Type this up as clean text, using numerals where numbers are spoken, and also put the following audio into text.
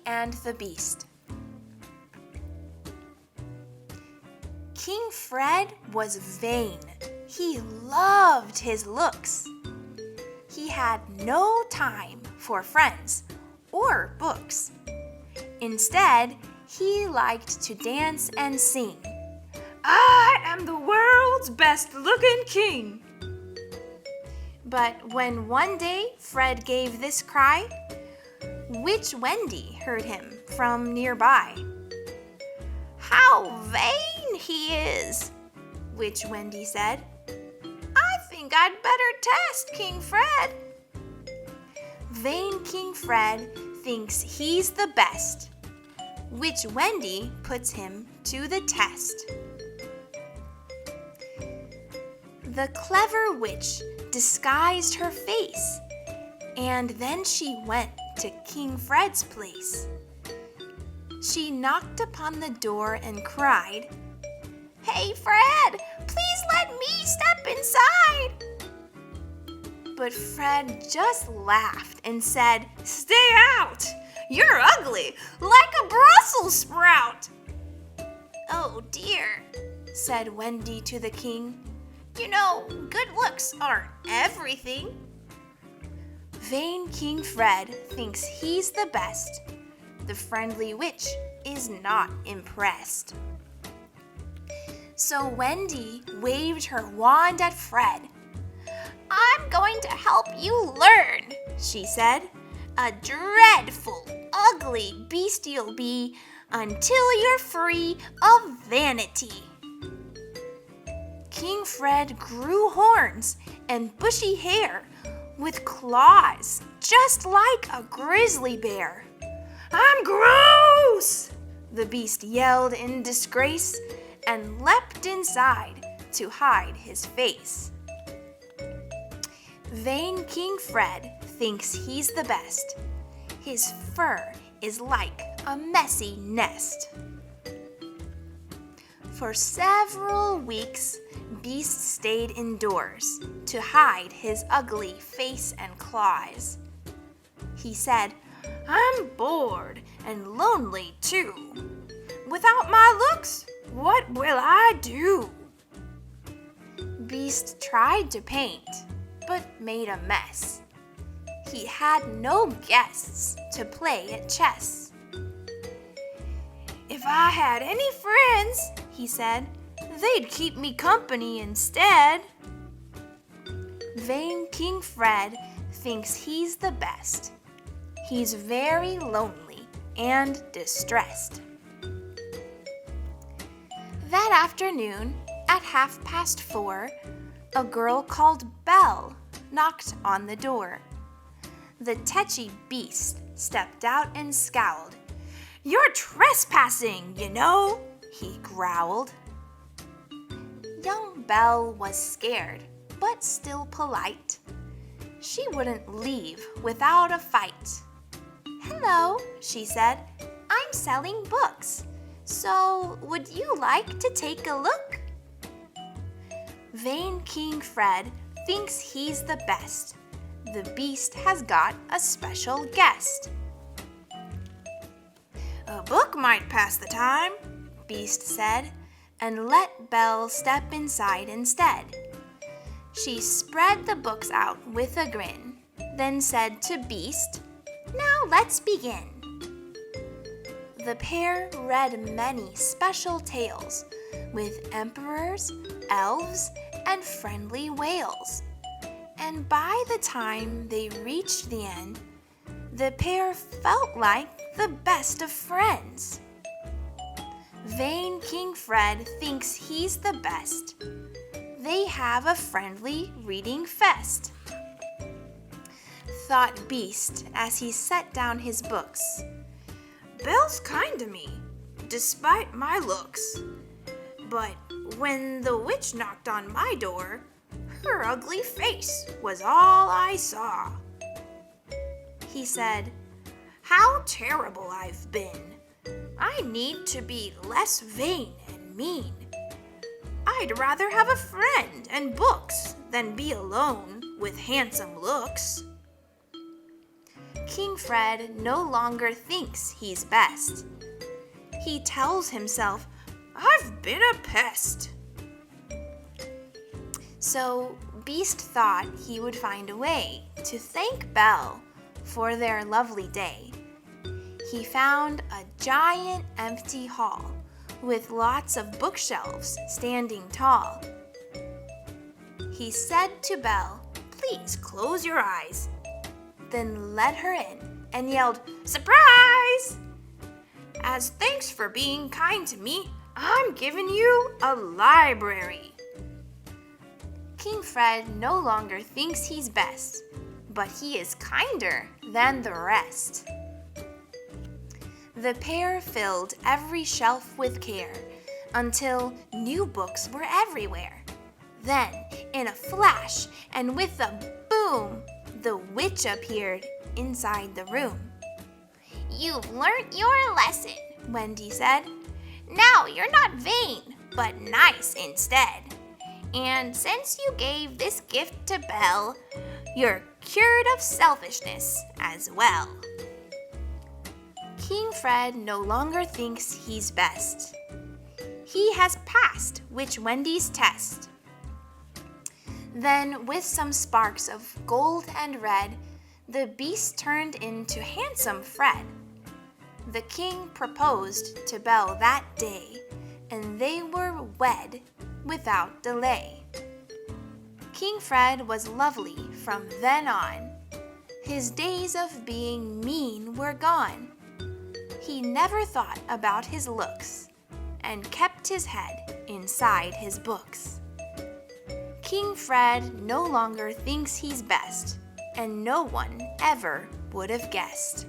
and the Beast. King Fred was vain. He loved his looks. He had no time for friends or books. Instead, he liked to dance and sing. "I am the world's best-looking king." But when one day Fred gave this cry, Witch Wendy heard him from nearby. "How vain he is," Witch Wendy said. "I think I'd better test King Fred." Vain King Fred thinks he's the best. Witch Wendy puts him to the test. The clever witch disguised her face, and then she went to King Fred's place. She knocked upon the door and cried, "Hey, Fred, please let me step inside." But Fred just laughed and said, "Stay out! You're ugly, like a Brussels sprout." "Oh dear," said Wendy to the king. "You know, good looks aren't everything." Vain King Fred thinks he's the best. The friendly witch is not impressed. So Wendy waved her wand at Fred. "I'm going to help you learn," she said. "A dreadful, ugly beast you'll be until you're free of vanity." King Fred grew horns and bushy hair with claws just like a grizzly bear. "I'm gross!" the beast yelled in disgrace and leapt inside to hide his face. Vain King Fred thinks he's the best. His fur is like a messy nest. For several weeks, Beast stayed indoors to hide his ugly face and claws. He said, "I'm bored and lonely too. Without my looks, what will I do?" Beast tried to paint, but made a mess. He had no guests to play at chess. "If I had any friends," he said, "they'd keep me company instead." Vain King Fred thinks he's the best. He's very lonely and distressed. That afternoon, at 4:30, a girl called Belle knocked on the door. The tetchy beast stepped out and scowled. "You're trespassing, you know," he growled. Young Belle was scared, but still polite. She wouldn't leave without a fight. "Hello," she said. "I'm selling books. So, would you like to take a look?" Vain King Fred thinks he's the best. The beast has got a special guest. "A book might pass the time," Beast said, and let Belle step inside instead. She spread the books out with a grin, then said to Beast, "Now let's begin." The pair read many special tales with emperors, elves, and friendly whales. And by the time they reached the end, the pair felt like the best of friends. Vain King Fred thinks he's the best. They have a friendly reading fest, thought Beast as he set down his books. "Belle's kind to me, despite my looks. But when the witch knocked on my door, her ugly face was all I saw." He said, "How terrible I've been. I need to be less vain and mean. I'd rather have a friend and books than be alone with handsome looks." King Fred no longer thinks he's best. He tells himself, "I've been a pest." So Beast thought he would find a way to thank Belle for their lovely day. He found a giant empty hall with lots of bookshelves standing tall. He said to Belle, "Please close your eyes," then led her in and yelled, "Surprise! As thanks for being kind to me, I'm giving you a library." King Fred no longer thinks he's best, but he is kinder than the rest. The pair filled every shelf with care until new books were everywhere. Then, in a flash and with a boom, the witch appeared inside the room. "You've learnt your lesson," Wendy said. "Now you're not vain, but nice instead. And since you gave this gift to Belle, you're cured of selfishness as well." King Fred no longer thinks he's best. He has passed Witch Wendy's test. Then, with some sparks of gold and red, the beast turned into handsome Fred. The king proposed to Belle that day, and they were wed without delay. King Fred was lovely from then on. His days of being mean were gone. He never thought about his looks and kept his head inside his books. King Fred no longer thinks he's best, and no one ever would have guessed.